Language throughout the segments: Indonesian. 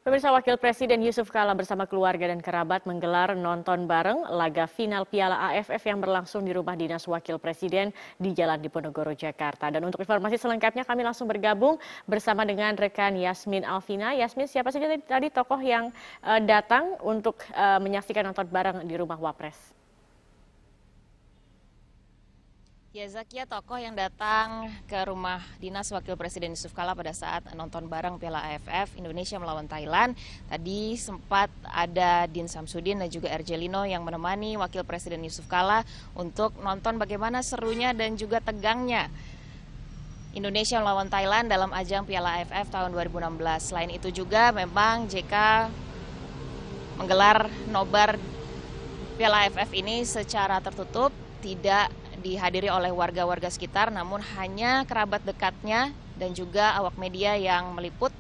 Pemirsa, Wakil Presiden Yusuf Kala bersama keluarga dan kerabat menggelar nonton bareng laga final Piala AFF yang berlangsung di rumah dinas Wakil Presiden di Jalan Diponegoro, Jakarta. Dan untuk informasi selengkapnya kami langsung bergabung bersama dengan rekan Yasmin Alvina. Yasmin, siapa saja tadi tokoh yang datang untuk menyaksikan nonton bareng di rumah Wapres? Ya, Zakia, tokoh yang datang ke rumah dinas Wakil Presiden Yusuf Kala pada saat nonton bareng Piala AFF Indonesia melawan Thailand. Tadi sempat ada Din Samsudin dan juga Erjelino yang menemani Wakil Presiden Yusuf Kala untuk nonton bagaimana serunya dan juga tegangnya Indonesia melawan Thailand dalam ajang Piala AFF tahun 2016. Selain itu juga memang JK menggelar nobar Piala AFF ini secara tertutup, tidak dihadiri oleh warga-warga sekitar, namun hanya kerabat dekatnya dan juga awak media yang meliput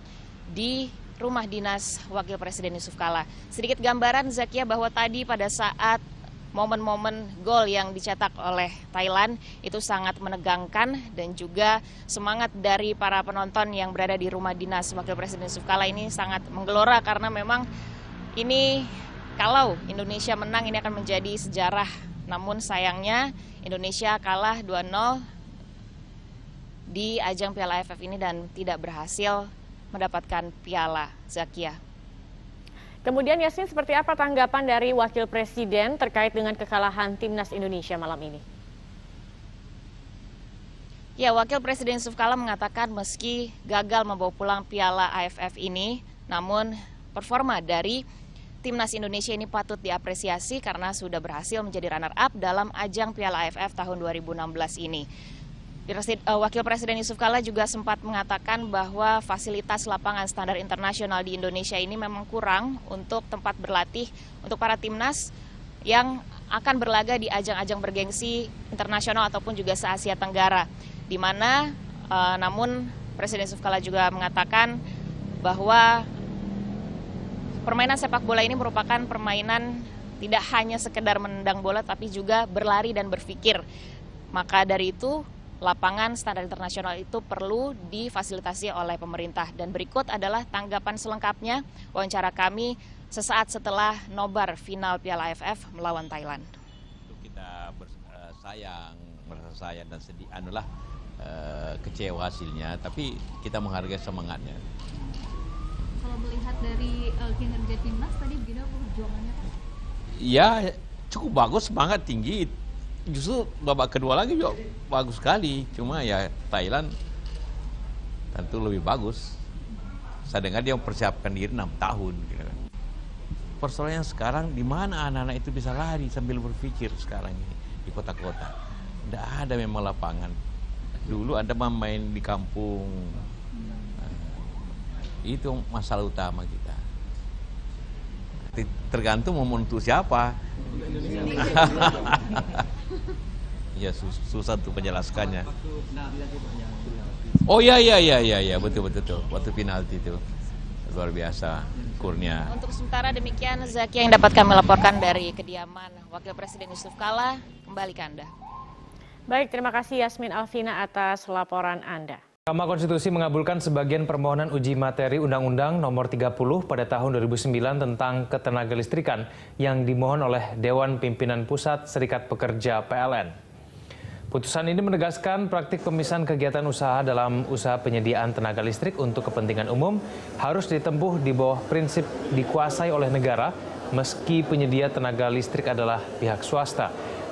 di rumah dinas Wakil Presiden Yusuf Kala. Sedikit gambaran, Zakia, bahwa tadi pada saat momen-momen gol yang dicetak oleh Thailand itu sangat menegangkan, dan juga semangat dari para penonton yang berada di rumah dinas Wakil Presiden Yusuf Kala ini sangat menggelora, karena memang ini kalau Indonesia menang ini akan menjadi sejarah. Namun sayangnya Indonesia kalah 2-0 di ajang Piala AFF ini dan tidak berhasil mendapatkan piala, Zakia. Kemudian Yasmin, seperti apa tanggapan dari Wakil Presiden terkait dengan kekalahan Timnas Indonesia malam ini? Ya, Wakil Presiden Yusuf Kala mengatakan meski gagal membawa pulang piala AFF ini, namun performa dari Timnas Indonesia ini patut diapresiasi karena sudah berhasil menjadi runner-up dalam ajang Piala AFF tahun 2016 ini. Wakil Presiden Yusuf Kala juga sempat mengatakan bahwa fasilitas lapangan standar internasional di Indonesia ini memang kurang untuk tempat berlatih untuk para timnas yang akan berlaga di ajang-ajang bergengsi internasional ataupun juga se-Asia Tenggara. Di mana namun Presiden Yusuf Kala juga mengatakan bahwa permainan sepak bola ini merupakan permainan tidak hanya sekedar menendang bola, tapi juga berlari dan berpikir. Maka dari itu, lapangan standar internasional itu perlu difasilitasi oleh pemerintah. Dan berikut adalah tanggapan selengkapnya wawancara kami sesaat setelah nobar final Piala AFF melawan Thailand. Kita merasa sayang dan sedih, kecewa hasilnya, tapi kita menghargai semangatnya. Kalau melihat dari kinerja timnas tadi, begini perjuangannya Pak? Ya, cukup bagus, semangat tinggi. Justru babak kedua lagi juga bagus sekali. Cuma ya Thailand tentu lebih bagus. Saya dengar dia mempersiapkan diri 6 tahun. Persoalannya sekarang di mana anak-anak itu bisa lari sambil berpikir sekarang ini di kota-kota. Tidak ada memang lapangan. Dulu ada main di kampung. Itu masalah utama kita. Tergantung mau untuk siapa. Ya susah untuk menjelaskannya. Oh iya, betul. Waktu penalti itu luar biasa, Kurnia. Untuk sementara demikian, Zakia, yang dapat kami laporkan dari kediaman Wakil Presiden Yusuf Kala. Kembali ke Anda. Baik, terima kasih Yasmin Alvina atas laporan Anda. Mahkamah Konstitusi mengabulkan sebagian permohonan uji materi Undang-Undang Nomor 30 pada tahun 2009 tentang ketenagalistrikan yang dimohon oleh Dewan Pimpinan Pusat Serikat Pekerja PLN. Putusan ini menegaskan praktik pemisahan kegiatan usaha dalam usaha penyediaan tenaga listrik untuk kepentingan umum harus ditempuh di bawah prinsip dikuasai oleh negara meski penyedia tenaga listrik adalah pihak swasta.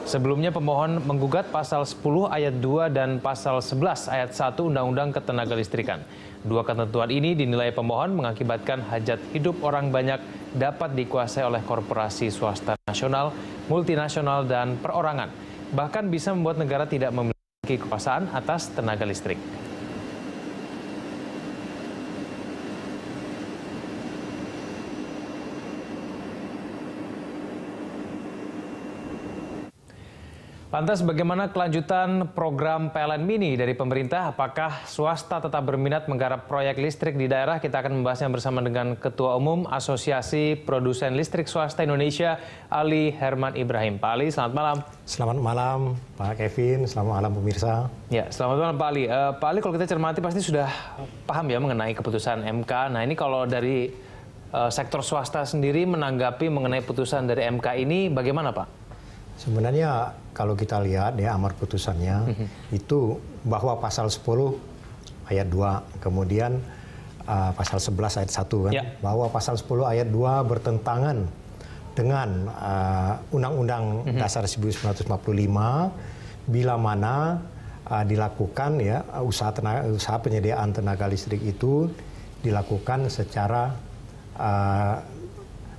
Sebelumnya pemohon menggugat pasal 10 ayat 2 dan pasal 11 ayat 1 Undang-Undang Ketenagalistrikan. Dua ketentuan ini dinilai pemohon mengakibatkan hajat hidup orang banyak dapat dikuasai oleh korporasi swasta nasional, multinasional, dan perorangan. Bahkan bisa membuat negara tidak memiliki kekuasaan atas tenaga listrik. Lantas bagaimana kelanjutan program PLN Mini dari pemerintah? Apakah swasta tetap berminat menggarap proyek listrik di daerah? Kita akan membahasnya bersama dengan Ketua Umum Asosiasi Produsen Listrik Swasta Indonesia, Ali Herman Ibrahim. Pak Ali, selamat malam. Selamat malam Pak Kevin, selamat malam pemirsa. Ya, selamat malam Pak Ali. Pak Ali, kalau kita cermati pasti sudah paham ya mengenai keputusan MK. Nah ini kalau dari sektor swasta sendiri menanggapi mengenai putusan dari MK ini bagaimana, Pak? Sebenarnya kalau kita lihat ya amar putusannya itu bahwa pasal 10 ayat 2 kemudian pasal 11 ayat 1 kan, bahwa pasal 10 ayat 2 bertentangan dengan Undang-Undang Dasar 1945 bila mana dilakukan ya usaha penyediaan tenaga listrik itu dilakukan secara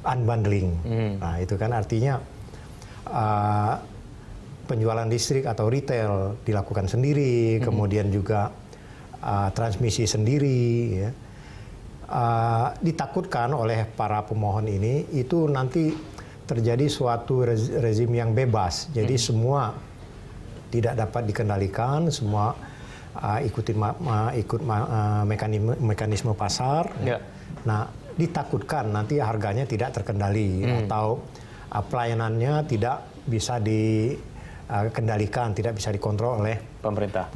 unbundling. Nah, itu kan artinya penjualan listrik atau retail dilakukan sendiri, kemudian juga transmisi sendiri ya. Ditakutkan oleh para pemohon ini itu nanti terjadi suatu rezim yang bebas. Jadi semua tidak dapat dikendalikan, semua ikut mekanisme pasar. Nah, ditakutkan nanti harganya tidak terkendali atau pelayanannya tidak bisa dikendalikan, tidak bisa dikontrol oleh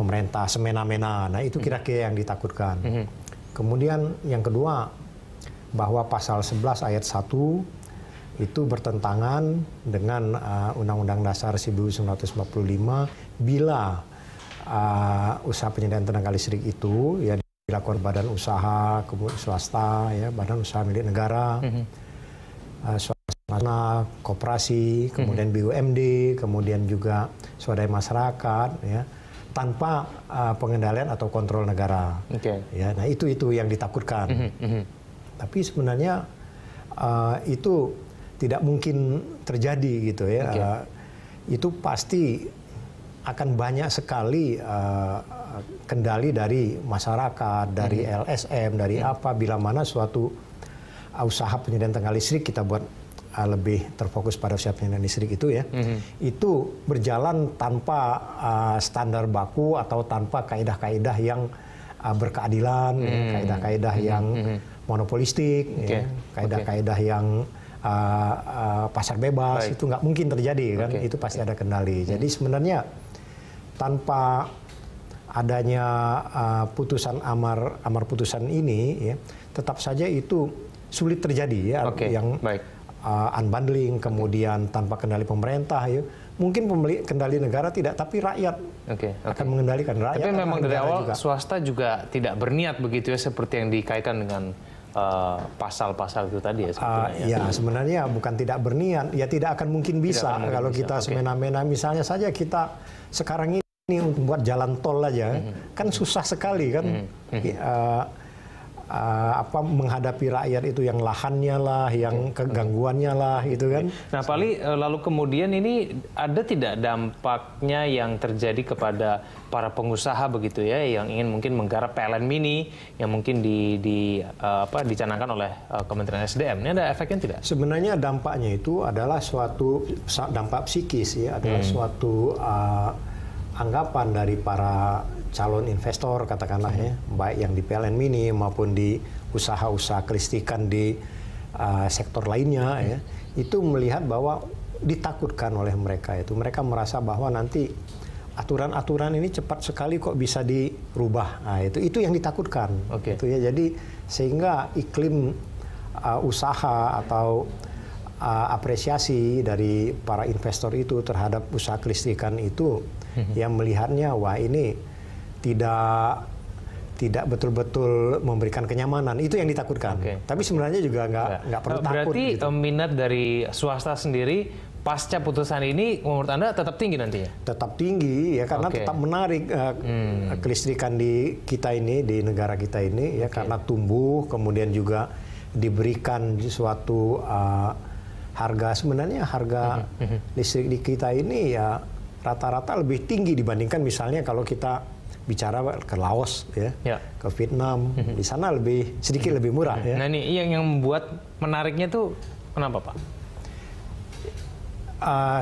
pemerintah semena-mena. Nah, itu kira-kira yang ditakutkan. Kemudian yang kedua, bahwa pasal 11 ayat 1 itu bertentangan dengan Undang-Undang Dasar 1945 bila usaha penyediaan tenaga listrik itu ya dilakukan badan usaha, kemudian swasta, ya, badan usaha milik negara, swasta, koperasi, kemudian BUMD, kemudian juga swadaya masyarakat, ya, tanpa pengendalian atau kontrol negara. Ya, nah itu yang ditakutkan. Tapi sebenarnya itu tidak mungkin terjadi gitu ya. Itu pasti akan banyak sekali kendali dari masyarakat, dari LSM, dari apa, bila mana suatu usaha penyediaan tenaga listrik kita buat lebih terfokus pada usaha penyediaan listrik itu ya, itu berjalan tanpa standar baku atau tanpa kaidah-kaidah yang berkeadilan, kaidah-kaidah yang monopolistik, kaidah-kaidah yang pasar bebas, itu nggak mungkin terjadi kan, itu pasti ada kendali. Jadi sebenarnya tanpa adanya putusan amar putusan ini, ya, tetap saja itu sulit terjadi ya, yang unbundling, kemudian tanpa kendali pemerintah, ya. Mungkin kendali negara tidak, tapi rakyat akan mengendalikan rakyat. Tapi memang dari awal swasta juga tidak berniat begitu ya, seperti yang dikaitkan dengan pasal-pasal itu tadi ya. Ya sebenarnya bukan tidak berniat, ya tidak akan mungkin bisa kalau kita semena-mena. Misalnya saja kita sekarang ini untuk buat jalan tol aja, kan susah sekali kan. Menghadapi rakyat itu yang lahannya lah, yang kegangguannya lah, itu kan. Nah, Pak Ali, lalu kemudian ini ada tidak dampaknya yang terjadi kepada para pengusaha begitu ya, yang ingin mungkin menggarap PLN mini yang mungkin dicanangkan oleh Kementerian SDM? Ini ada efeknya tidak? Sebenarnya dampaknya itu adalah suatu dampak psikis ya, adalah suatu anggapan dari para calon investor katakanlah ya, baik yang di PLN mini maupun di usaha-usaha kelistrikan di sektor lainnya ya, itu melihat bahwa ditakutkan oleh mereka itu. Mereka merasa bahwa nanti aturan-aturan ini cepat sekali kok bisa dirubah. Nah, itu yang ditakutkan. Itu ya. Jadi sehingga iklim usaha atau apresiasi dari para investor itu terhadap usaha kelistrikan itu yang melihatnya wah ini tidak betul-betul memberikan kenyamanan, itu yang ditakutkan. Tapi sebenarnya juga nggak perlu takut. Berarti gitu. minat dari swasta sendiri pasca putusan ini menurut Anda tetap tinggi nantinya? Tetap tinggi ya, karena tetap menarik kelistrikan di kita ini, di negara kita ini ya, karena tumbuh, kemudian juga diberikan suatu harga, sebenarnya harga listrik di kita ini ya rata-rata lebih tinggi dibandingkan misalnya kalau kita bicara ke Laos ya, ke Vietnam, di sana sedikit lebih murah ya. Nah ini yang membuat menariknya tuh kenapa Pak?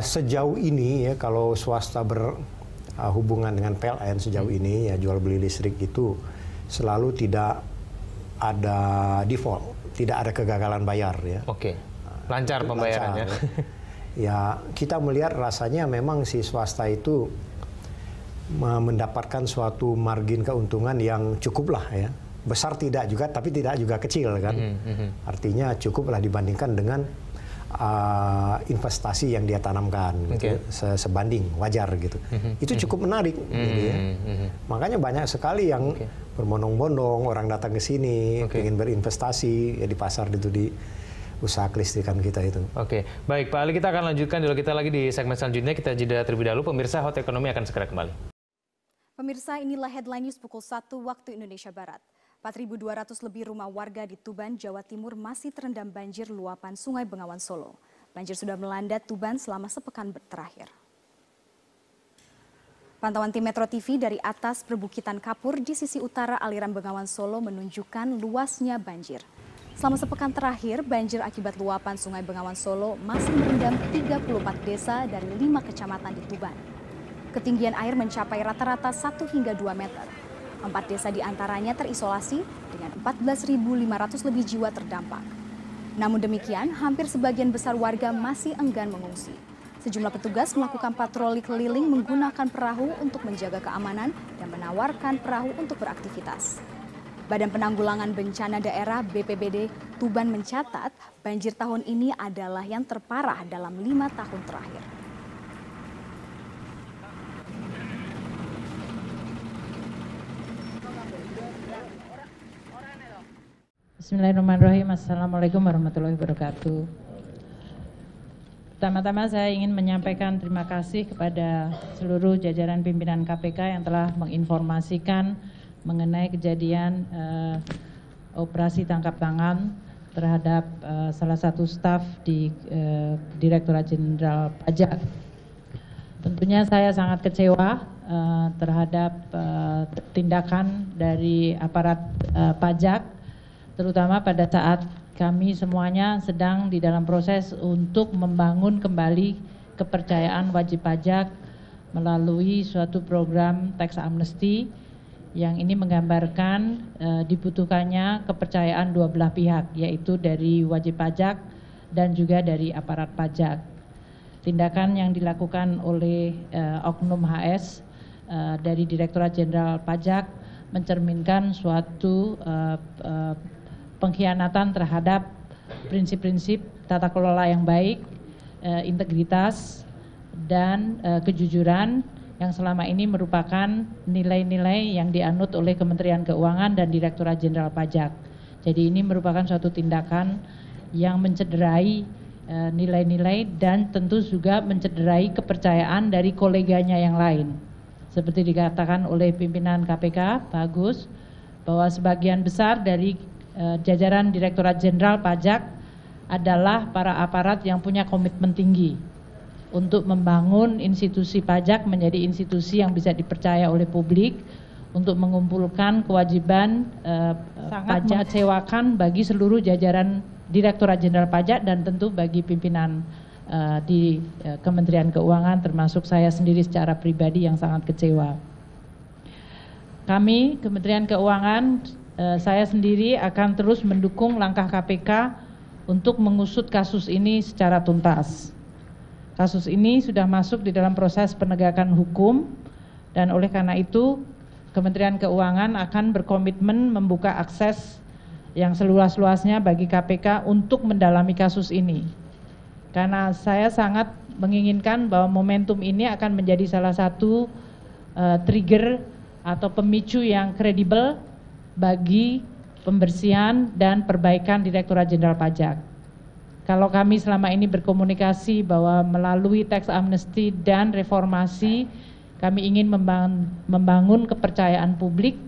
Sejauh ini ya kalau swasta berhubungan dengan PLN sejauh ini ya jual beli listrik itu selalu tidak ada default, tidak ada kegagalan bayar ya. Lancar pembayarannya. Ya kita melihat rasanya memang si swasta itu mendapatkan suatu margin keuntungan yang cukup lah ya. besar tidak juga, tapi tidak juga kecil kan. Artinya cukuplah dibandingkan dengan investasi yang dia tanamkan, gitu, sebanding wajar gitu. Itu cukup menarik. Gitu ya. Makanya banyak sekali yang berbondong-bondong orang datang ke sini, ingin berinvestasi ya di pasar itu, di usaha kelistrikan kita itu. Oke, baik Pak Ali, kita akan lanjutkan dulu kita lagi di segmen selanjutnya. Kita jeda terlebih dahulu. Pemirsa, Hot Ekonomi akan segera kembali. Pemirsa, inilah headline news pukul 1 waktu Indonesia Barat. 4.200 lebih rumah warga di Tuban, Jawa Timur masih terendam banjir luapan Sungai Bengawan Solo. Banjir sudah melanda Tuban selama sepekan terakhir. Pantauan tim Metro TV dari atas perbukitan Kapur di sisi utara aliran Bengawan Solo menunjukkan luasnya banjir. Selama sepekan terakhir, banjir akibat luapan Sungai Bengawan Solo masih merendam 34 desa dari 5 kecamatan di Tuban. Ketinggian air mencapai rata-rata 1 hingga 2 meter. 4 desa diantaranya terisolasi dengan 14.500 lebih jiwa terdampak. Namun demikian, hampir sebagian besar warga masih enggan mengungsi. Sejumlah petugas melakukan patroli keliling menggunakan perahu untuk menjaga keamanan dan menawarkan perahu untuk beraktivitas. Badan Penanggulangan Bencana Daerah BPBD Tuban mencatat banjir tahun ini adalah yang terparah dalam 5 tahun terakhir. Bismillahirrahmanirrahim. Assalamualaikum warahmatullahi wabarakatuh. Pertama-tama saya ingin menyampaikan terima kasih kepada seluruh jajaran pimpinan KPK yang telah menginformasikan mengenai kejadian operasi tangkap tangan terhadap salah satu staf di Direktorat Jenderal Pajak. Tentunya saya sangat kecewa terhadap tindakan dari aparat pajak, terutama pada saat kami semuanya sedang di dalam proses untuk membangun kembali kepercayaan wajib pajak melalui suatu program tax amnesty yang ini menggambarkan dibutuhkannya kepercayaan dua belah pihak, yaitu dari wajib pajak dan juga dari aparat pajak. Tindakan yang dilakukan oleh Oknum HS dari Direktorat Jenderal Pajak mencerminkan suatu pengkhianatan terhadap prinsip-prinsip tata kelola yang baik, integritas, dan kejujuran yang selama ini merupakan nilai-nilai yang dianut oleh Kementerian Keuangan dan Direktorat Jenderal Pajak. Jadi ini merupakan suatu tindakan yang mencederai nilai-nilai dan tentu juga mencederai kepercayaan dari koleganya yang lain. Seperti dikatakan oleh pimpinan KPK, Pak Agus, bahwa sebagian besar dari jajaran Direktorat Jenderal Pajak adalah para aparat yang punya komitmen tinggi untuk membangun institusi pajak menjadi institusi yang bisa dipercaya oleh publik, untuk mengumpulkan kewajiban sangat mengecewakan bagi seluruh jajaran Direktorat Jenderal Pajak dan tentu bagi pimpinan di Kementerian Keuangan, termasuk saya sendiri secara pribadi yang sangat kecewa. Kami Kementerian Keuangan, saya sendiri akan terus mendukung langkah KPK untuk mengusut kasus ini secara tuntas. Kasus ini sudah masuk di dalam proses penegakan hukum dan oleh karena itu Kementerian Keuangan akan berkomitmen membuka akses yang seluas-luasnya bagi KPK untuk mendalami kasus ini. Karena saya sangat menginginkan bahwa momentum ini akan menjadi salah satu trigger atau pemicu yang kredibel bagi pembersihan dan perbaikan Direktorat Jenderal Pajak. Kalau kami selama ini berkomunikasi bahwa melalui tax amnesty dan reformasi kami ingin membangun kepercayaan publik,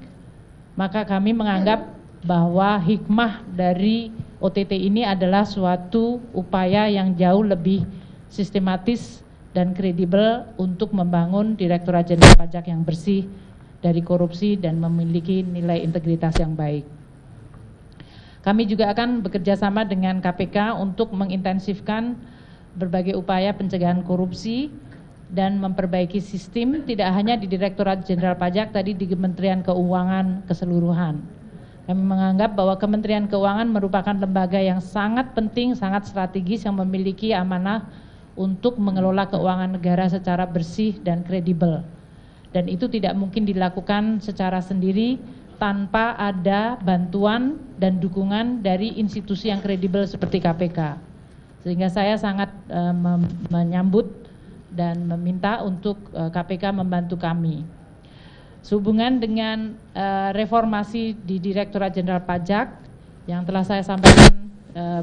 maka kami menganggap bahwa hikmah dari OTT ini adalah suatu upaya yang jauh lebih sistematis dan kredibel untuk membangun Direktorat Jenderal Pajak yang bersih dari korupsi dan memiliki nilai integritas yang baik. Kami juga akan bekerja sama dengan KPK untuk mengintensifkan berbagai upaya pencegahan korupsi dan memperbaiki sistem tidak hanya di Direktorat Jenderal Pajak, tadi di Kementerian Keuangan keseluruhan. Kami menganggap bahwa Kementerian Keuangan merupakan lembaga yang sangat penting, sangat strategis yang memiliki amanah untuk mengelola keuangan negara secara bersih dan kredibel. Dan itu tidak mungkin dilakukan secara sendiri tanpa ada bantuan dan dukungan dari institusi yang kredibel seperti KPK. Sehingga saya sangat menyambut dan meminta untuk KPK membantu kami. Sehubungan dengan reformasi di Direktorat Jenderal Pajak yang telah saya sampaikan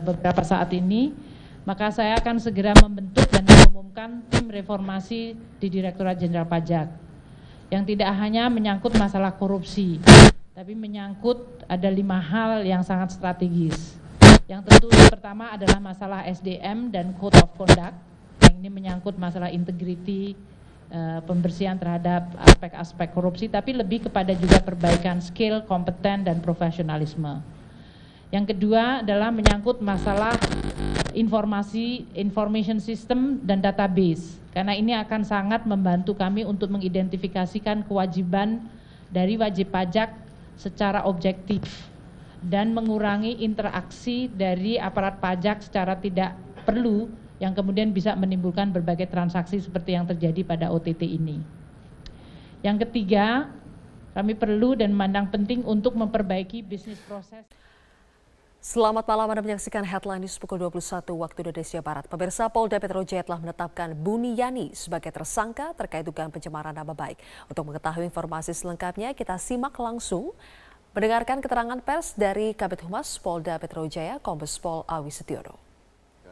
beberapa saat ini, maka saya akan segera membentuk dan mengumumkan tim reformasi di Direktorat Jenderal Pajak yang tidak hanya menyangkut masalah korupsi, tapi menyangkut ada 5 hal yang sangat strategis. Yang tentu pertama adalah masalah SDM dan Code of Conduct, yang ini menyangkut masalah integriti, pembersihan terhadap aspek-aspek korupsi, tapi lebih kepada juga perbaikan skill, kompeten, dan profesionalisme. Yang kedua adalah menyangkut masalah information system dan database, karena ini akan sangat membantu kami untuk mengidentifikasikan kewajiban dari wajib pajak secara objektif dan mengurangi interaksi dari aparat pajak secara tidak perlu yang kemudian bisa menimbulkan berbagai transaksi seperti yang terjadi pada OTT ini. Yang ketiga, kami perlu dan memandang penting untuk memperbaiki bisnis proses. Selamat malam, Anda menyaksikan Headline News pukul 21 waktu Indonesia Barat. Pemirsa, Polda Metro Jaya telah menetapkan Buniyani sebagai tersangka terkait dugaan pencemaran nama baik. Untuk mengetahui informasi selengkapnya, kita simak langsung mendengarkan keterangan pers dari Kabid Humas Polda Metro Jaya, Kombes Pol Awi Setiono.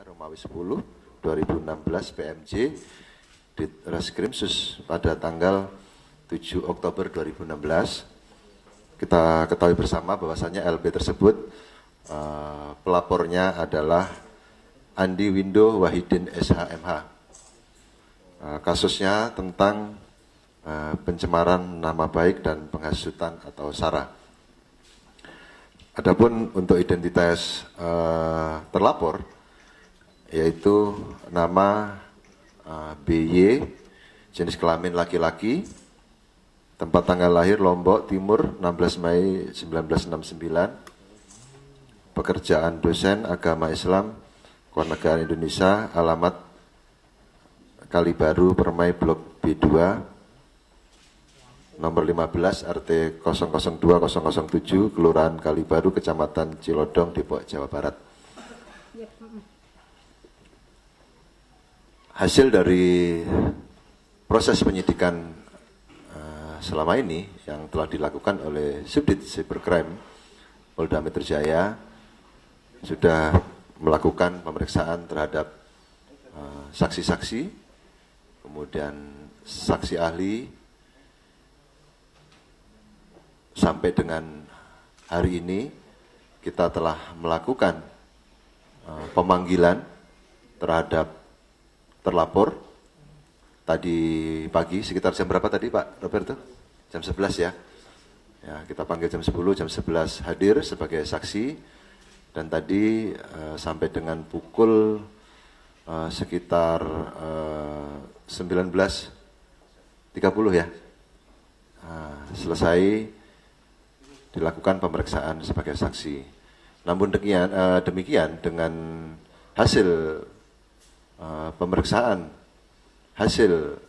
Romawi 10 2016 PMJ di Reskrim Sus pada tanggal 7 Oktober 2016. Kita ketahui bersama bahwasannya LB tersebut pelapornya adalah Andi Windo Wahidin SHMH. Kasusnya tentang pencemaran nama baik dan penghasutan atau SARA. Adapun untuk identitas terlapor, yaitu nama BY, jenis kelamin laki-laki, tempat tanggal lahir Lombok Timur 16 Mei 1969, pekerjaan dosen agama Islam, Kewarganegaraan Indonesia, alamat Kalibaru, Permai, Blok B2, nomor 15, RT 002007, Kelurahan Kalibaru, Kecamatan Cilodong, Depok, Jawa Barat. Hasil dari proses penyidikan selama ini yang telah dilakukan oleh Subdit Cybercrime Polda Metro Jaya sudah melakukan pemeriksaan terhadap saksi-saksi, kemudian saksi ahli, sampai dengan hari ini kita telah melakukan pemanggilan terhadap terlapor. Tadi pagi sekitar jam berapa tadi Pak Roberto? Jam 11 ya. Ya, kita panggil jam 10, jam 11 hadir sebagai saksi, dan tadi sampai dengan pukul sekitar 19.30 ya, selesai dilakukan pemeriksaan sebagai saksi. Namun demikian dengan hasil pemeriksaan, hasil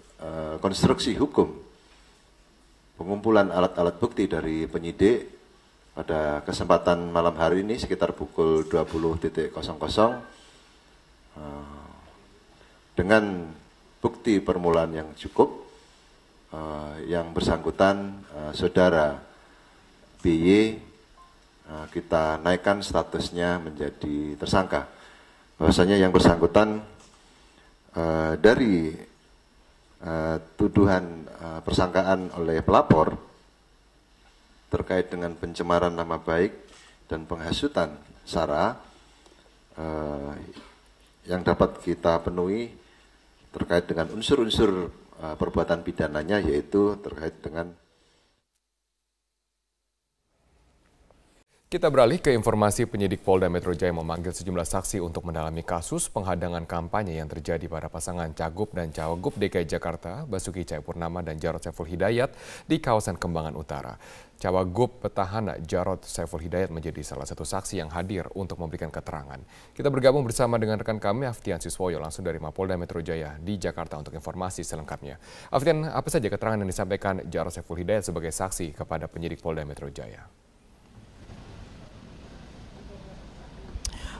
konstruksi hukum, pengumpulan alat-alat bukti dari penyidik pada kesempatan malam hari ini sekitar pukul 20.00 dengan bukti permulaan yang cukup, yang bersangkutan saudara BY kita naikkan statusnya menjadi tersangka. Bahwasanya yang bersangkutan dari tuduhan persangkaan oleh pelapor terkait dengan pencemaran nama baik dan penghasutan SARA yang dapat kita penuhi terkait dengan unsur-unsur perbuatan pidananya, yaitu terkait dengan Kita beralih ke informasi penyidik Polda Metro Jaya memanggil sejumlah saksi untuk mendalami kasus penghadangan kampanye yang terjadi pada pasangan Cagup dan Cawagup DKI Jakarta, Basuki Cahayapurnama dan Jarod Saiful Hidayat di kawasan Kembangan Utara. Cawagup petahana Jarod Saiful Hidayat menjadi salah satu saksi yang hadir untuk memberikan keterangan. Kita bergabung bersama dengan rekan kami Aftian Siswoyo langsung dari Mapolda Metro Jaya di Jakarta untuk informasi selengkapnya. Aftian, apa saja keterangan yang disampaikan Jarod Saiful Hidayat sebagai saksi kepada penyidik Polda Metro Jaya?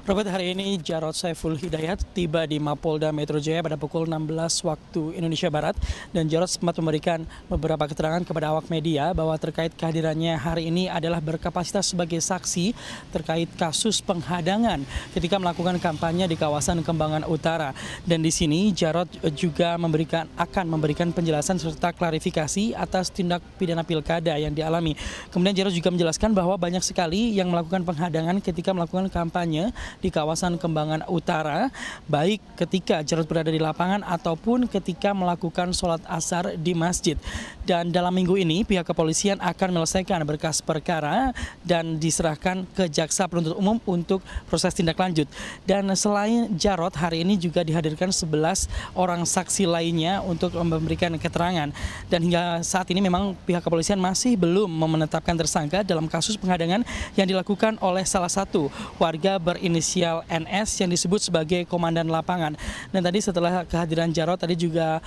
Robert, hari ini Jarod Saiful Hidayat tiba di Mapolda Metro Jaya pada pukul 16 waktu Indonesia Barat, dan Jarod sempat memberikan beberapa keterangan kepada awak media bahwa terkait kehadirannya hari ini adalah berkapasitas sebagai saksi terkait kasus penghadangan ketika melakukan kampanye di kawasan Kembangan Utara. Dan di sini Jarod juga akan memberikan penjelasan serta klarifikasi atas tindak pidana pilkada yang dialami. Kemudian Jarod juga menjelaskan bahwa banyak sekali yang melakukan penghadangan ketika melakukan kampanye di kawasan Kembangan Utara, baik ketika Jarod berada di lapangan ataupun ketika melakukan sholat asar di masjid. Dan dalam minggu ini pihak kepolisian akan menyelesaikan berkas perkara dan diserahkan ke jaksa penuntut umum untuk proses tindak lanjut. Dan selain Jarod, hari ini juga dihadirkan 11 orang saksi lainnya untuk memberikan keterangan. Dan hingga saat ini memang pihak kepolisian masih belum menetapkan tersangka dalam kasus penghadangan yang dilakukan oleh salah satu warga berinisial NS yang disebut sebagai komandan lapangan. Dan tadi setelah kehadiran Jarod, tadi juga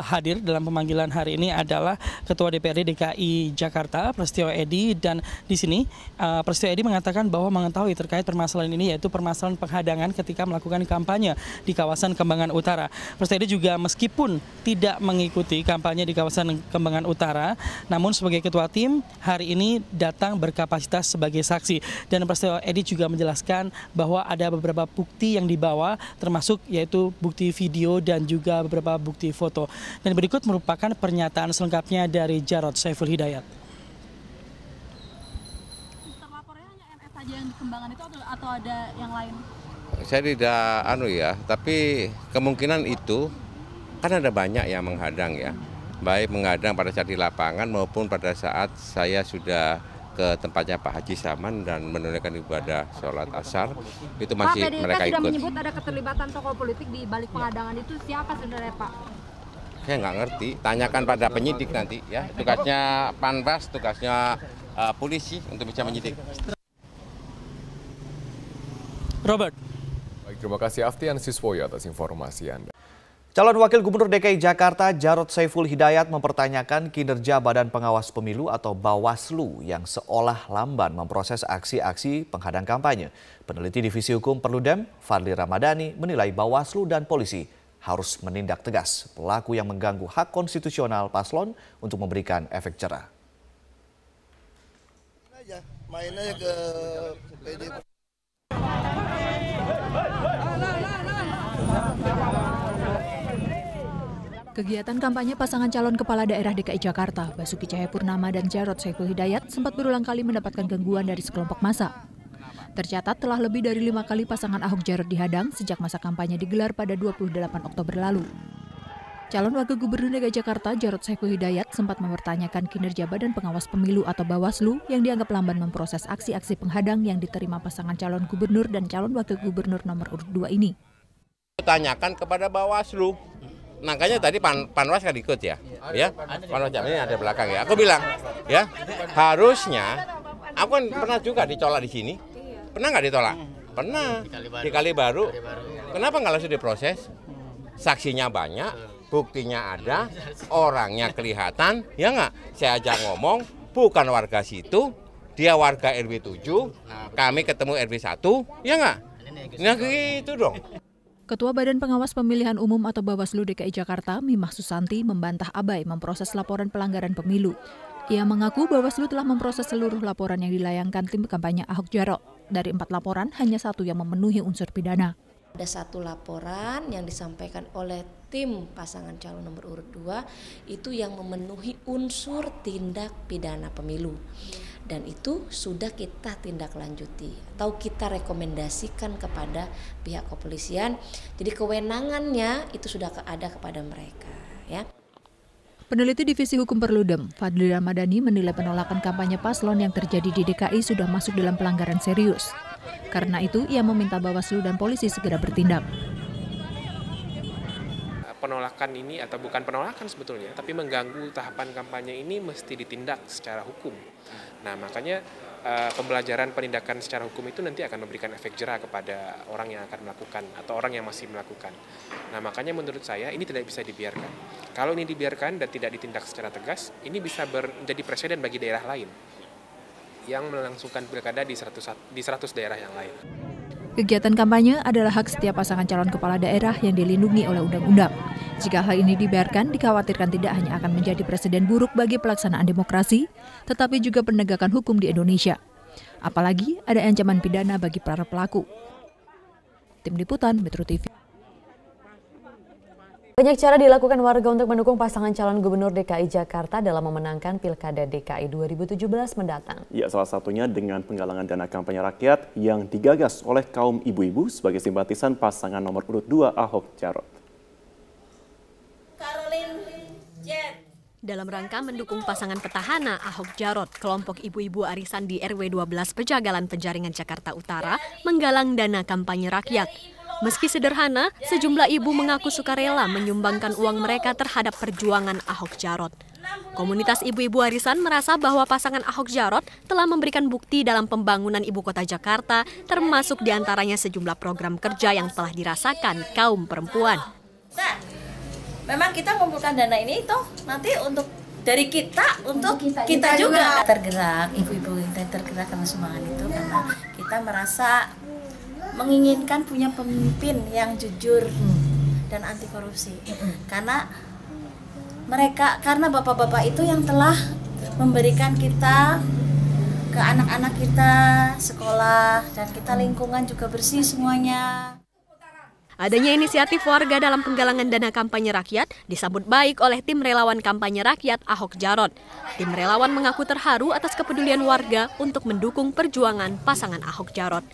hadir dalam pemanggilan hari ini adalah Ketua DPRD DKI Jakarta, Prasetyo Edy, dan di sini Prasetyo Edy mengatakan bahwa mengetahui terkait permasalahan ini, yaitu permasalahan penghadangan ketika melakukan kampanye di kawasan Kembangan Utara. Prasetyo Edy juga meskipun tidak mengikuti kampanye di kawasan Kembangan Utara, namun sebagai ketua tim hari ini datang berkapasitas sebagai saksi. Dan Prasetyo Edy juga menjelaskan bahwa ada beberapa bukti yang dibawa, termasuk yaitu bukti video dan juga beberapa bukti foto. Dan berikut merupakan pernyataan selengkapnya dari Jarod Saiful Hidayat. Terlapornya hanya NS saja yang di Kembangan itu atau ada yang lain? Saya tidak tapi kemungkinan itu kan ada banyak yang menghadang ya. Baik menghadang pada saat di lapangan maupun pada saat saya sudah ke tempatnya Pak Haji Saman dan menunaikan ibadah sholat asar, itu masih mereka ikut. Pak, PDIP sudah menyebut ada keterlibatan tokoh politik di balik penghadangan itu, siapa sebenarnya Pak? Saya nggak ngerti, tanyakan pada penyidik nanti ya. Tugasnya Panwas, tugasnya polisi untuk bisa menyidik. Robert. Baik, terima kasih Aftian Siswoyo atas informasi Anda. Calon Wakil Gubernur DKI Jakarta Jarod Saiful Hidayat mempertanyakan kinerja Badan Pengawas Pemilu atau Bawaslu yang seolah lamban memproses aksi-aksi penghadang kampanye. Peneliti Divisi Hukum Perludem, Fadli Ramadhani, menilai Bawaslu dan polisi harus menindak tegas pelaku yang mengganggu hak konstitusional paslon untuk memberikan efek jerah. Main aja ke PDIP. Kegiatan kampanye pasangan calon kepala daerah DKI Jakarta, Basuki Cahayapurnama dan Jarod Saiful Hidayat sempat berulang kali mendapatkan gangguan dari sekelompok massa. Tercatat telah lebih dari 5 kali pasangan Ahok Jarod dihadang sejak masa kampanye digelar pada 28 Oktober lalu. Calon Wakil Gubernur DKI Jakarta Jarod Saiful Hidayat sempat mempertanyakan kinerja Badan Pengawas Pemilu atau Bawaslu yang dianggap lamban memproses aksi-aksi penghadang yang diterima pasangan calon gubernur dan calon wakil gubernur nomor urut 2 ini. Tanyakan kepada Bawaslu. Makanya tadi Panwas kan ikut ya. Panwas ini ada belakang ya. Aku bilang ya, harusnya aku kan pernah juga ditolak di sini. Pernah nggak ditolak? Pernah. Di Kalibaru. Kenapa nggak langsung diproses? Saksinya banyak, buktinya ada, orangnya kelihatan, ya nggak? Saya aja ngomong, bukan warga situ, dia warga RW 7, kami ketemu RW 1, ya nggak? Nah gitu dong. Ketua Badan Pengawas Pemilihan Umum atau Bawaslu DKI Jakarta, Mimah Susanti, membantah abai memproses laporan pelanggaran pemilu. Ia mengaku Bawaslu telah memproses seluruh laporan yang dilayangkan tim kampanye Ahok Jarot. Dari 4 laporan, hanya 1 yang memenuhi unsur pidana. Ada 1 laporan yang disampaikan oleh tim pasangan calon nomor urut 2 itu yang memenuhi unsur tindak pidana pemilu. Dan itu sudah kita tindak lanjuti atau kita rekomendasikan kepada pihak kepolisian. Jadi kewenangannya itu sudah ada kepada mereka ya. Peneliti Divisi Hukum Perludem, Fadli Ramadhani menilai penolakan kampanye paslon yang terjadi di DKI sudah masuk dalam pelanggaran serius. Karena itu, ia meminta Bawaslu dan polisi segera bertindak. Penolakan ini atau bukan penolakan sebetulnya, tapi mengganggu tahapan kampanye ini mesti ditindak secara hukum. Nah, makanya pembelajaran penindakan secara hukum itu nanti akan memberikan efek jera kepada orang yang akan melakukan atau orang yang masih melakukan. Nah, makanya menurut saya ini tidak bisa dibiarkan. Kalau ini dibiarkan dan tidak ditindak secara tegas, ini bisa menjadi presiden bagi daerah lain yang melangsungkan pilkada di 100 daerah yang lain. Kegiatan kampanye adalah hak setiap pasangan calon kepala daerah yang dilindungi oleh undang-undang. Jika hal ini dibiarkan, dikhawatirkan tidak hanya akan menjadi presiden buruk bagi pelaksanaan demokrasi, tetapi juga penegakan hukum di Indonesia. Apalagi ada ancaman pidana bagi para pelaku. Tim Liputan Metro TV. Banyak cara dilakukan warga untuk mendukung pasangan calon gubernur DKI Jakarta dalam memenangkan Pilkada DKI 2017 mendatang. Ya, salah satunya dengan penggalangan dana kampanye rakyat yang digagas oleh kaum ibu-ibu sebagai simpatisan pasangan nomor urut 2 Ahok Jarot. Dalam rangka mendukung pasangan petahana Ahok Jarot, kelompok ibu-ibu arisan di RW 12 Pejagalan Penjaringan Jakarta Utara menggalang dana kampanye rakyat. Meski sederhana, sejumlah ibu mengaku sukarela menyumbangkan uang mereka terhadap perjuangan Ahok Jarot. Komunitas ibu-ibu arisan merasa bahwa pasangan Ahok Jarot telah memberikan bukti dalam pembangunan ibu kota Jakarta, termasuk diantaranya sejumlah program kerja yang telah dirasakan kaum perempuan. Nah, memang kita mengumpulkan dana ini toh nanti untuk dari kita untuk kita juga tergerak, ibu-ibu kita tergerak karena sumbangan itu karena kita merasa menginginkan punya pemimpin yang jujur dan anti korupsi. Karena bapak-bapak itu yang telah memberikan kita ke anak-anak kita sekolah dan kita lingkungan juga bersih semuanya. Adanya inisiatif warga dalam penggalangan dana kampanye rakyat disambut baik oleh tim relawan kampanye rakyat Ahok Jarot. Tim relawan mengaku terharu atas kepedulian warga untuk mendukung perjuangan pasangan Ahok Jarot.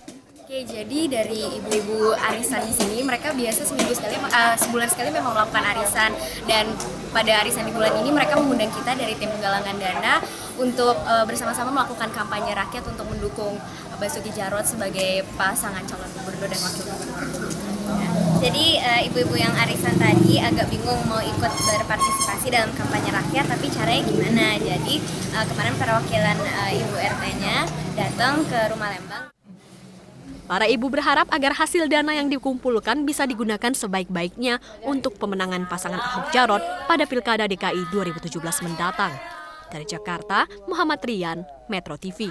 Oke, jadi dari ibu-ibu arisan di sini mereka biasa sebulan sekali memang melakukan arisan, dan pada arisan di bulan ini mereka mengundang kita dari tim penggalangan dana untuk bersama-sama melakukan kampanye rakyat untuk mendukung Basuki Jarot sebagai pasangan calon gubernur dan wakil gubernur. Jadi ibu-ibu yang arisan tadi agak bingung mau ikut berpartisipasi dalam kampanye rakyat, tapi caranya gimana? Jadi kemarin perwakilan ibu RT-nya datang ke Rumah Lembang. Para ibu berharap agar hasil dana yang dikumpulkan bisa digunakan sebaik-baiknya untuk pemenangan pasangan Ahok Jarot pada Pilkada DKI 2017 mendatang. Dari Jakarta, Muhammad Rian, Metro TV.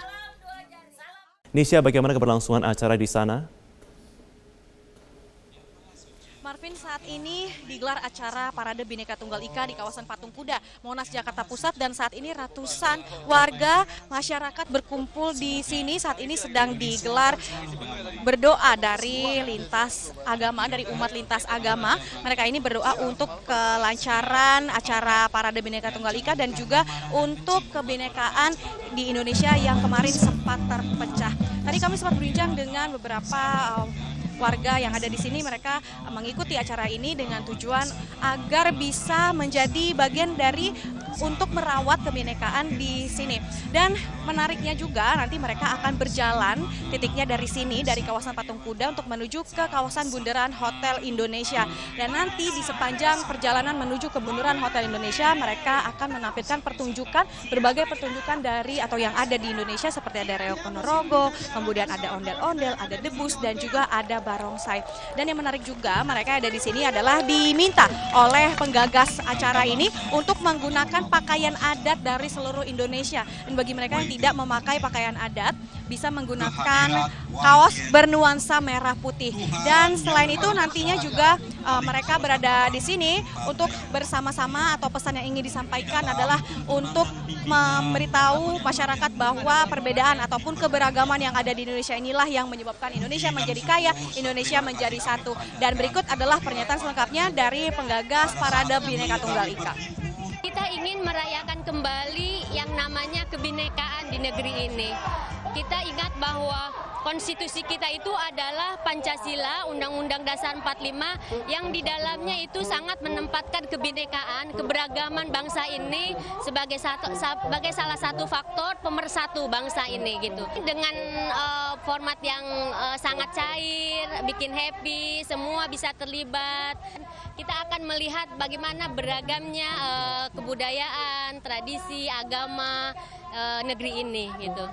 Nisha, bagaimana keberlangsungan acara di sana? Marvin, saat ini digelar acara Parade Bhinneka Tunggal Ika di kawasan Patung Kuda, Monas, Jakarta Pusat, dan saat ini ratusan warga masyarakat berkumpul di sini. Saat ini sedang digelar berdoa dari lintas agama, dari umat lintas agama. Mereka ini berdoa untuk kelancaran acara Parade Bhinneka Tunggal Ika dan juga untuk kebinekaan di Indonesia yang kemarin sempat terpecah. Tadi kami sempat berbincang dengan beberapa warga yang ada di sini. Mereka mengikuti acara ini dengan tujuan agar bisa menjadi bagian dari untuk merawat kebinekaan di sini. Dan menariknya juga nanti mereka akan berjalan titiknya dari sini, dari kawasan Patung Kuda untuk menuju ke kawasan Bundaran Hotel Indonesia. Dan nanti di sepanjang perjalanan menuju ke Bundaran Hotel Indonesia mereka akan menampilkan pertunjukan, berbagai pertunjukan dari atau yang ada di Indonesia seperti ada Reok Ponorogo, kemudian ada ondel-ondel, ada debus, dan juga ada barongsai. Dan yang menarik juga mereka ada di sini adalah diminta oleh penggagas acara ini untuk menggunakan pakaian adat dari seluruh Indonesia. Dan bagi mereka yang tidak memakai pakaian adat bisa menggunakan kaos bernuansa merah putih. Dan selain itu nantinya juga mereka berada di sini untuk bersama-sama, atau pesan yang ingin disampaikan adalah untuk memberitahu masyarakat bahwa perbedaan ataupun keberagaman yang ada di Indonesia inilah yang menyebabkan Indonesia menjadi kaya, Indonesia menjadi satu. Dan berikut adalah pernyataan selengkapnya dari penggagas Parade Bhinneka Tunggal Ika. Kita ingin merayakan kembali yang namanya kebinekaan di negeri ini. Kita ingat bahwa konstitusi kita itu adalah Pancasila, Undang-Undang Dasar 45 yang di dalamnya itu sangat menempatkan kebinekaan, keberagaman bangsa ini sebagai salah satu faktor pemersatu bangsa ini gitu. Dengan format yang sangat cair, bikin happy, semua bisa terlibat. Kita akan melihat bagaimana beragamnya kebudayaan, tradisi, agama negeri ini gitu.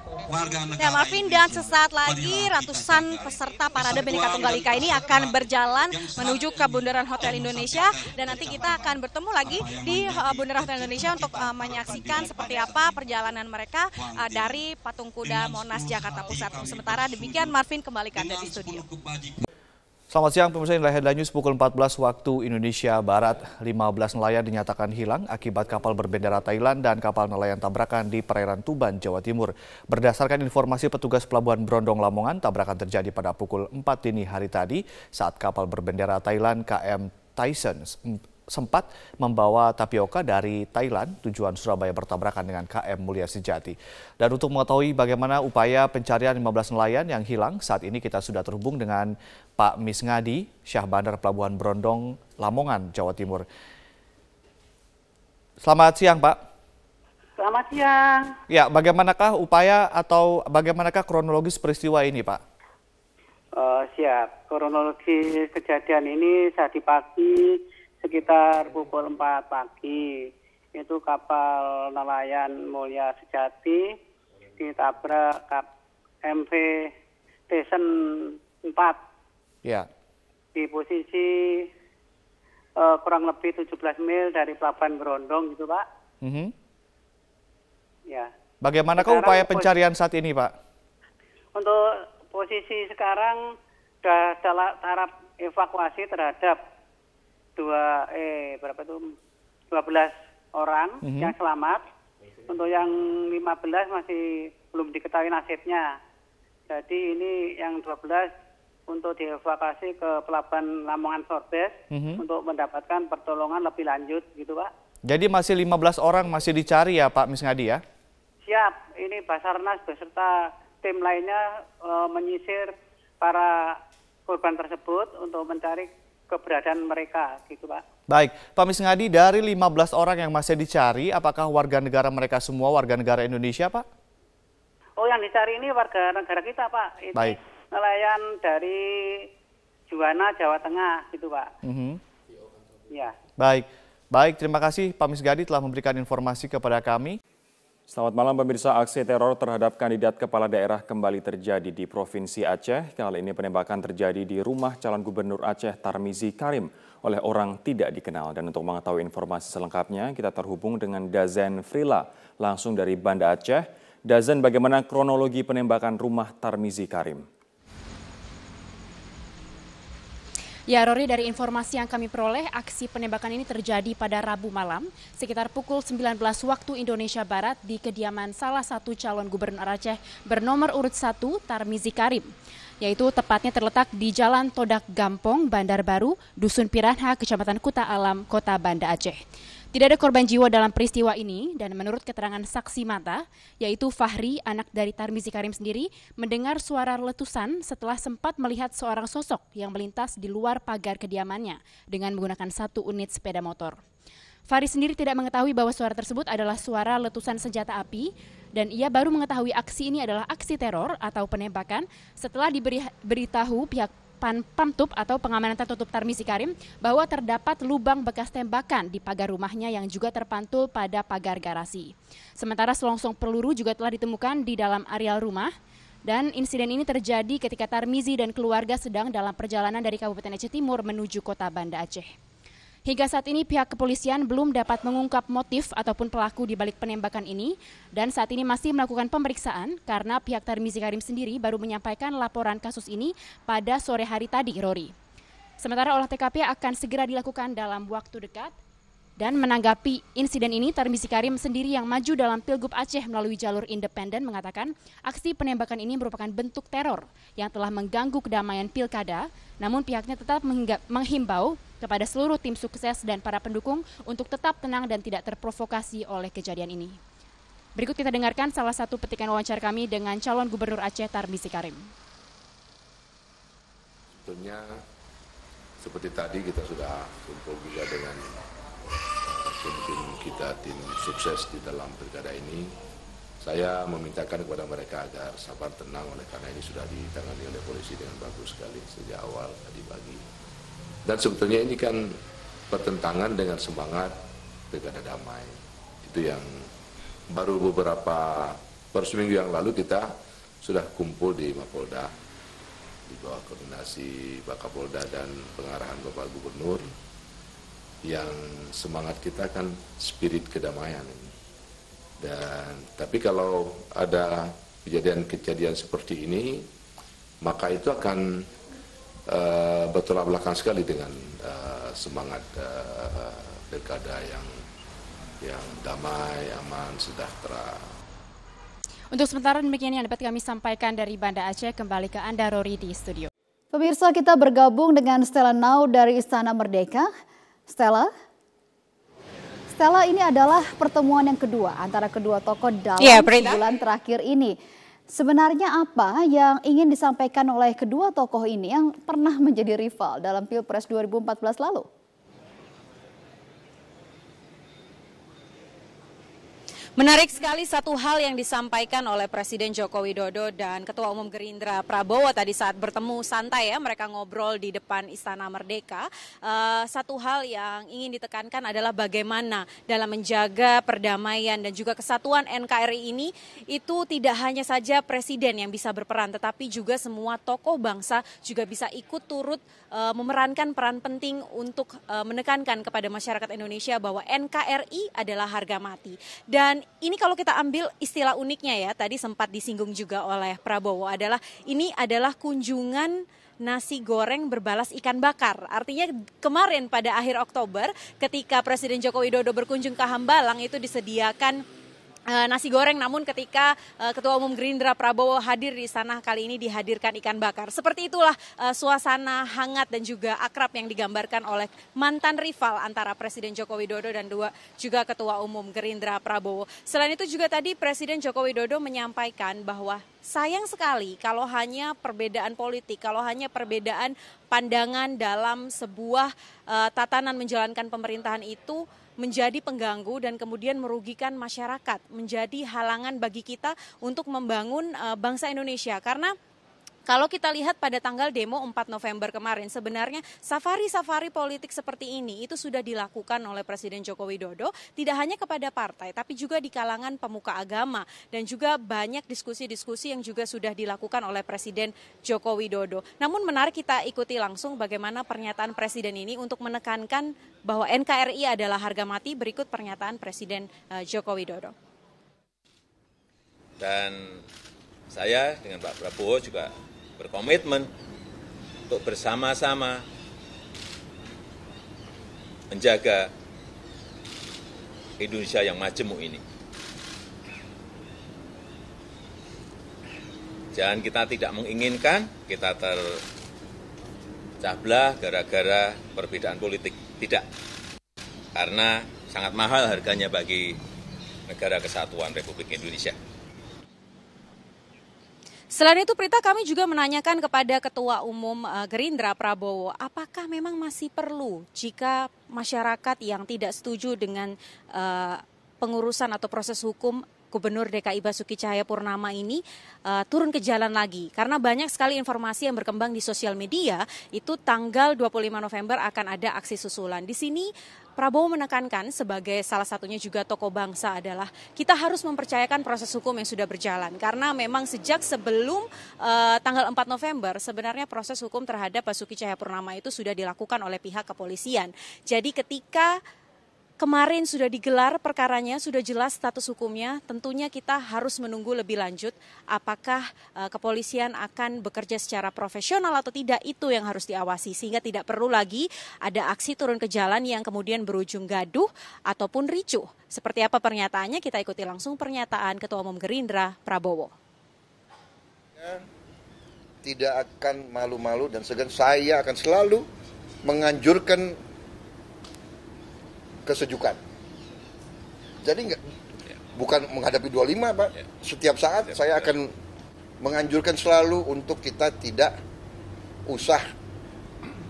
Ya Marvin, dan sesaat lagi ratusan peserta Parade Bhinneka Tunggal Ika ini akan berjalan menuju ke Bundaran Hotel Indonesia, dan nanti kita akan bertemu lagi di Bundaran Hotel Indonesia untuk menyaksikan seperti apa perjalanan mereka dari Patung Kuda Monas Jakarta Pusat. Sementara demikian Marvin, kembali ke Anda di studio. Selamat siang pemirsa, inilah Headline News pukul 14 waktu Indonesia Barat. 15 nelayan dinyatakan hilang akibat kapal berbendera Thailand dan kapal nelayan tabrakan di perairan Tuban, Jawa Timur. Berdasarkan informasi petugas Pelabuhan Brondong Lamongan, tabrakan terjadi pada pukul 4 dini hari tadi saat kapal berbendera Thailand KM Tyson sempat membawa tapioka dari Thailand tujuan Surabaya bertabrakan dengan KM Mulia Sejati. Dan untuk mengetahui bagaimana upaya pencarian 15 nelayan yang hilang, saat ini kita sudah terhubung dengan Pak Misngadi, Syah Bandar Pelabuhan Brondong, Lamongan, Jawa Timur. Selamat siang, Pak. Selamat siang. Ya, bagaimanakah upaya atau bagaimanakah kronologis peristiwa ini, Pak? Siap. Kronologi kejadian ini tadi pagi sekitar pukul 4 pagi. Itu kapal nelayan Mulia Sejati ditabrak MV Tyson 4. Ya. Di posisi kurang lebih 17 mil dari Pelabuhan Brondong gitu, Pak. Ya. Bagaimanakah upaya pencarian saat ini, Pak? Untuk posisi sekarang sudah tahap evakuasi terhadap 12 orang yang selamat. Untuk yang 15 masih belum diketahui nasibnya. Jadi ini yang 12 untuk dievakuasi ke Pelabuhan Lamongan Sorbes untuk mendapatkan pertolongan lebih lanjut gitu, Pak. Jadi masih 15 orang masih dicari ya Pak Misngadi ya? Siap, ini Basarnas beserta tim lainnya menyisir para korban tersebut untuk mencari keberadaan mereka gitu, Pak. Baik, Pak Misngadi, dari 15 orang yang masih dicari, apakah warga negara mereka semua warga negara Indonesia, Pak? Oh, yang dicari ini warga negara kita, Pak. Ini baik. Nelayan dari Juwana, Jawa Tengah gitu, Pak. Ya. Baik, terima kasih Pak Misngadi telah memberikan informasi kepada kami. Selamat malam pemirsa, aksi teror terhadap kandidat kepala daerah kembali terjadi di Provinsi Aceh. Kali ini penembakan terjadi di rumah calon gubernur Aceh Tarmizi Karim oleh orang tidak dikenal. Dan untuk mengetahui informasi selengkapnya, kita terhubung dengan Dazen Frila langsung dari Banda Aceh. Dazen, bagaimana kronologi penembakan rumah Tarmizi Karim? Ya, Rory, dari informasi yang kami peroleh, aksi penembakan ini terjadi pada Rabu malam sekitar pukul 19 waktu Indonesia Barat di kediaman salah satu calon gubernur Aceh bernomor urut 1 Tarmizi Karim, yaitu tepatnya terletak di Jalan Todak Gampong, Bandar Baru, Dusun Piranha, Kecamatan Kuta Alam, Kota Banda Aceh. Tidak ada korban jiwa dalam peristiwa ini dan menurut keterangan saksi mata, yaitu Fahri, anak dari Tarmizi Karim sendiri, mendengar suara letusan setelah sempat melihat seorang sosok yang melintas di luar pagar kediamannya dengan menggunakan 1 unit sepeda motor. Fahri sendiri tidak mengetahui bahwa suara tersebut adalah suara letusan senjata api dan ia baru mengetahui aksi ini adalah aksi teror atau penembakan setelah diberitahu pihak Pamtup atau pengamanan tertutup Tarmizi Karim bahwa terdapat lubang bekas tembakan di pagar rumahnya yang juga terpantul pada pagar garasi. Sementara selongsong peluru juga telah ditemukan di dalam areal rumah dan insiden ini terjadi ketika Tarmizi dan keluarga sedang dalam perjalanan dari Kabupaten Aceh Timur menuju Kota Banda Aceh. Hingga saat ini pihak kepolisian belum dapat mengungkap motif ataupun pelaku di balik penembakan ini dan saat ini masih melakukan pemeriksaan karena pihak Tarmizi Karim sendiri baru menyampaikan laporan kasus ini pada sore hari tadi, Rory. Sementara olah TKP akan segera dilakukan dalam waktu dekat. Dan menanggapi insiden ini, Tarmizi Karim sendiri yang maju dalam Pilgub Aceh melalui jalur independen mengatakan aksi penembakan ini merupakan bentuk teror yang telah mengganggu kedamaian pilkada, namun pihaknya tetap menghimbau kepada seluruh tim sukses dan para pendukung untuk tetap tenang dan tidak terprovokasi oleh kejadian ini. Berikut kita dengarkan salah satu petikan wawancara kami dengan calon gubernur Aceh Tarmizi Karim. sebetulnya seperti tadi kita sudah kumpul juga dengan tim kita, tim sukses di dalam pilkada ini. Saya memintakan kepada mereka agar sabar, tenang, oleh karena ini sudah ditangani oleh polisi dengan bagus sekali sejak awal tadi pagi. Dan sebetulnya ini kan bertentangan dengan semangat pilkada damai. Itu yang baru seminggu yang lalu kita sudah kumpul di Mapolda di bawah koordinasi Pak Kapolda dan pengarahan Bapak Gubernur, yang semangat kita kan spirit kedamaian ini. Tapi kalau ada kejadian seperti ini, maka itu akan bertolak belakang sekali dengan semangat pilkada yang damai, aman, sejahtera. Untuk sementara demikian yang dapat kami sampaikan dari Banda Aceh. Kembali ke Anda, Rory, di studio. Pemirsa, kita bergabung dengan Stella Nau dari Istana Merdeka. Stella, ini adalah pertemuan yang kedua antara kedua tokoh dalam sebulan terakhir ini. Sebenarnya apa yang ingin disampaikan oleh kedua tokoh ini yang pernah menjadi rival dalam Pilpres 2014 lalu? Menarik sekali satu hal yang disampaikan oleh Presiden Joko Widodo dan Ketua Umum Gerindra Prabowo tadi saat bertemu santai ya, mereka ngobrol di depan Istana Merdeka. Satu hal yang ingin ditekankan adalah bagaimana dalam menjaga perdamaian dan juga kesatuan NKRI ini, itu tidak hanya saja Presiden yang bisa berperan, tetapi juga semua tokoh bangsa juga bisa ikut turut memerankan peran penting untuk menekankan kepada masyarakat Indonesia bahwa NKRI adalah harga mati. Dan ini kalau kita ambil istilah uniknya ya, tadi sempat disinggung juga oleh Prabowo, ini adalah kunjungan nasi goreng berbalas ikan bakar. Artinya kemarin pada akhir Oktober ketika Presiden Joko Widodo berkunjung ke Hambalang itu disediakan nasi goreng, namun ketika Ketua Umum Gerindra Prabowo hadir di sana, kali ini dihadirkan ikan bakar. Seperti itulah suasana hangat dan juga akrab yang digambarkan oleh mantan rival antara Presiden Joko Widodo dan juga Ketua Umum Gerindra Prabowo. Selain itu juga tadi Presiden Joko Widodo menyampaikan bahwa sayang sekali kalau hanya perbedaan politik, kalau hanya perbedaan pandangan dalam sebuah tatanan menjalankan pemerintahan itu menjadi pengganggu dan kemudian merugikan masyarakat, menjadi halangan bagi kita untuk membangun bangsa Indonesia. Karena kalau kita lihat pada tanggal demo 4 November kemarin, sebenarnya safari-safari politik seperti ini itu sudah dilakukan oleh Presiden Joko Widodo, tidak hanya kepada partai, tapi juga di kalangan pemuka agama. Dan juga banyak diskusi-diskusi yang juga sudah dilakukan oleh Presiden Joko Widodo. Namun menarik kita ikuti langsung bagaimana pernyataan Presiden ini untuk menekankan bahwa NKRI adalah harga mati. Berikut pernyataan Presiden Joko Widodo. Dan saya dengan Pak Prabowo juga berkomitmen untuk bersama-sama menjaga Indonesia yang majemuk ini. Jangan kita tidak menginginkan kita terpecah belah gara-gara perbedaan politik. Tidak. Karena sangat mahal harganya bagi negara kesatuan Republik Indonesia. Selain itu, Prita, kami juga menanyakan kepada Ketua Umum Gerindra Prabowo, apakah memang masih perlu jika masyarakat yang tidak setuju dengan pengurusan atau proses hukum Gubernur DKI Basuki Cahayapurnama ini turun ke jalan lagi. Karena banyak sekali informasi yang berkembang di sosial media, itu tanggal 25 November akan ada aksi susulan. Di sini Prabowo menekankan sebagai salah satunya juga tokoh bangsa adalah kita harus mempercayakan proses hukum yang sudah berjalan. Karena memang sejak sebelum tanggal 4 November sebenarnya proses hukum terhadap Basuki Cahayapurnama itu sudah dilakukan oleh pihak kepolisian. Jadi ketika kemarin sudah digelar perkaranya, sudah jelas status hukumnya, tentunya kita harus menunggu lebih lanjut apakah kepolisian akan bekerja secara profesional atau tidak, itu yang harus diawasi. Sehingga tidak perlu lagi ada aksi turun ke jalan yang kemudian berujung gaduh ataupun ricuh. Seperti apa pernyataannya, kita ikuti langsung pernyataan Ketua Umum Gerindra Prabowo. Tidak akan malu-malu dan segan, saya akan selalu menganjurkan kesejukan. Jadi bukan menghadapi 25, Pak. Setiap saat saya akan menganjurkan selalu untuk kita tidak usah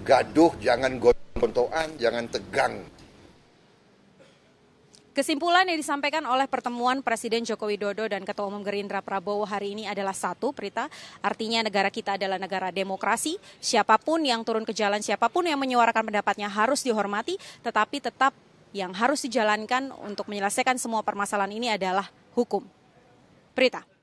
gaduh, jangan gontok-gontokan, jangan tegang. Kesimpulan yang disampaikan oleh pertemuan Presiden Joko Widodo dan Ketua Umum Gerindra Prabowo hari ini adalah satu, Prita. Artinya negara kita adalah negara demokrasi. Siapapun yang turun ke jalan, siapapun yang menyuarakan pendapatnya harus dihormati. Tetapi tetap yang harus dijalankan untuk menyelesaikan semua permasalahan ini adalah hukum. Prita.